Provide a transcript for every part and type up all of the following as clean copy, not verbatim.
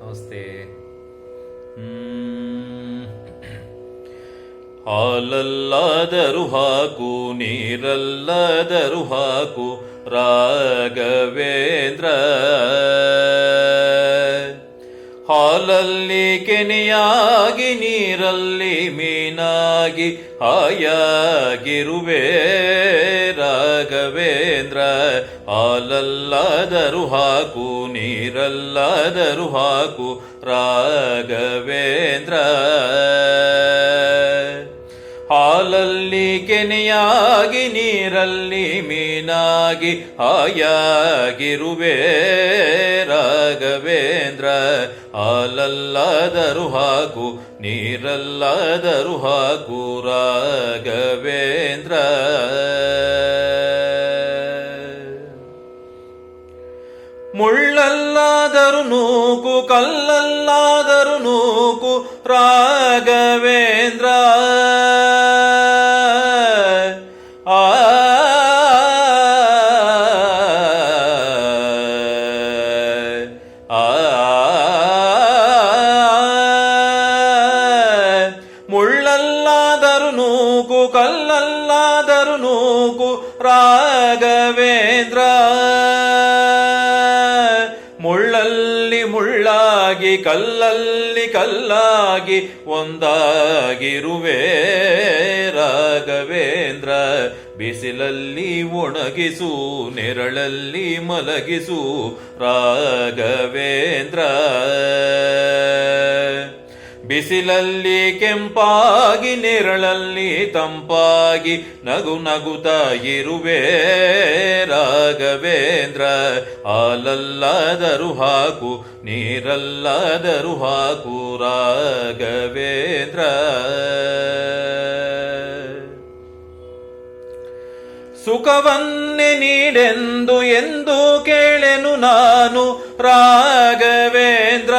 ನಮಸ್ತೆ. ಹಾಲಲ್ಲಾದರೂ ಹಾಕು, ನೀರಲ್ಲಾದರೂ ಹಾಕು ರಾಘವೇಂದ್ರ. ಹಾಲಲ್ಲಿ ಕೆನೆಯಾಗಿ, ನೀರಲ್ಲಿ ಮೀನಾಗಿ ಹಾಯಾಗಿರುವೆ ರಾಘವೇಂದ್ರ. ಹಾಲಲ್ಲಾದರೂ ಹಾಕು, ನೀರಲ್ಲಾದರೂ ಹಾಕು ರಾಘವೇಂದ್ರ. ಹಾಲಲ್ಲಿ ಕೆನೆಯಾಗಿ, ನೀರಲ್ಲಿ ಮೀನಾಗಿ ಹಾಯಾಗಿರುವೆ ರಾಘವೇಂದ್ರ. ಹಾಲಲ್ಲಾದರೂ ಹಾಕು, ನೀರಲ್ಲಾದರೂ ಹಾಕು ರಾಘವೇಂದ್ರ. ಮುಳ್ಳಲ್ಲಾದರೂ ನೂಕು, ಕಲ್ಲಲ್ಲಾದರೂ ನೂಕು ರಾಘವೇಂದ್ರ. ಮುಳ್ಳಲ್ಲಾದರೂ ನೂಕು, ಕಲ್ಲಲ್ಲಾದರೂ ನೂಕು ರಾಘವೇಂದ್ರ. ಮುಳ್ಳಲ್ಲಿ ಮುಳ್ಳಾಗಿ, ಕಲ್ಲಲ್ಲಿ ಕಲ್ಲಾಗಿ ಒಂದಾಗಿರುವೆ ರಾಘವೇಂದ್ರ. ಬಿಸಿಲಲ್ಲಿ ಒಣಗಿಸು, ನೆರಳಲ್ಲಿ ಮಲಗಿಸು ರಾಘವೇಂದ್ರ. ಬಿಸಿಲಲ್ಲಿ ಕೆಂಪಾಗಿ, ನೆರಳಲ್ಲಿ ತಂಪಾಗಿ ನಗು ನಗುತ್ತಾ ಇರುವೆ ರಾಘವೇಂದ್ರ. ಹಾಲಲ್ಲಾದರೂ ಹಾಕು, ನೀರಲ್ಲಾದರೂ ಹಾಕು ರಾಘವೇಂದ್ರ. ಸುಖವನ್ನೇ ನೀಡೆಂದು ಎಂದು ಕೇಳೆನು ನಾನು ರಾಘವೇಂದ್ರ.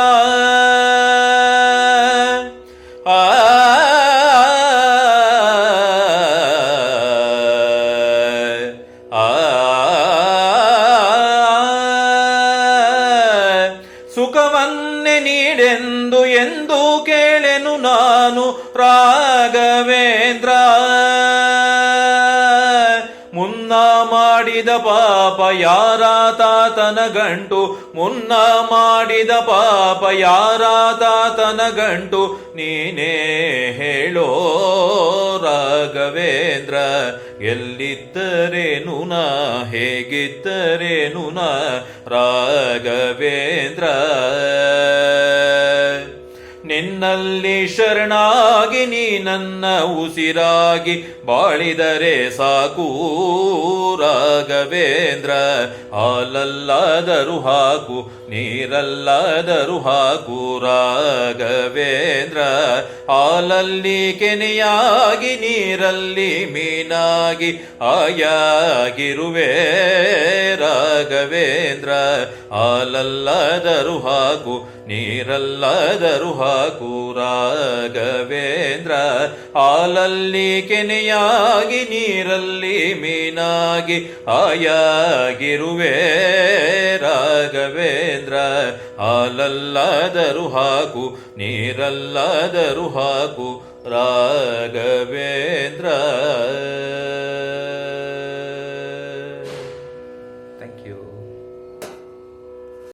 ಸುಖವನ್ನೇ ನೀಡೆಂದು ಎಂದು ಕೇಳೆನು ನಾನು ರಾಘವೇಂದ್ರ. ಮುನ್ನ ಮಾಡಿದ ಪಾಪ ಯಾರಾತಾತನ ಗಂಟು, ಮುನ್ನ ಮಾಡಿದ ಪಾಪ ಯಾರಾತಾತನ ಗಂಟು ನೀನೇ ಹೇಳೋ ರಾಘವೇಂದ್ರ. ಎಲ್ಲಿದ್ದರೇನು ನಾ, ಹೇಗಿದ್ದರೇನು ನಾ ರಾಘವೇಂದ್ರ. ನಿನ್ನಲ್ಲಿ ಶರಣಾಗಿ, ನೀ ನನ್ನ ಉಸಿರಾಗಿ ಬಾಳಿದರೆ ಸಾಕು ರಾಘವೇಂದ್ರ. ಹಾಲಲ್ಲಾದರೂ ಹಾಕು, ನೀರಲ್ಲಾದರೂ ಹಾಕು ರಾಘವೇಂದ್ರ. ಹಾಲಲ್ಲಿ ಕೆನೆಯಾಗಿ, ನೀರಲ್ಲಿ ಮೀನಾಗಿ ಹಾಯಾಗಿರುವೆ ರಾಘವೇಂದ್ರ. ಹಾಲಲ್ಲಾದರೂ ಹಾಕು, ನೀರಲ್ಲಾದರೂ ಹಾಕು ರಾಘವೇಂದ್ರ. ಹಾಲಲ್ಲಿ ಕೆನೆಯಾಗಿ, ನೀರಲ್ಲಿ ಮೀನಾಗಿ ಹಾಯಾಗಿರುವೆ ರಾಘವೇಂದ್ರ. ಹಾಲಲ್ಲಾದರೂ ಹಾಕು, ನೀರಲ್ಲಾದರೂ ಹಾಕು ರಾಘವೇಂದ್ರ.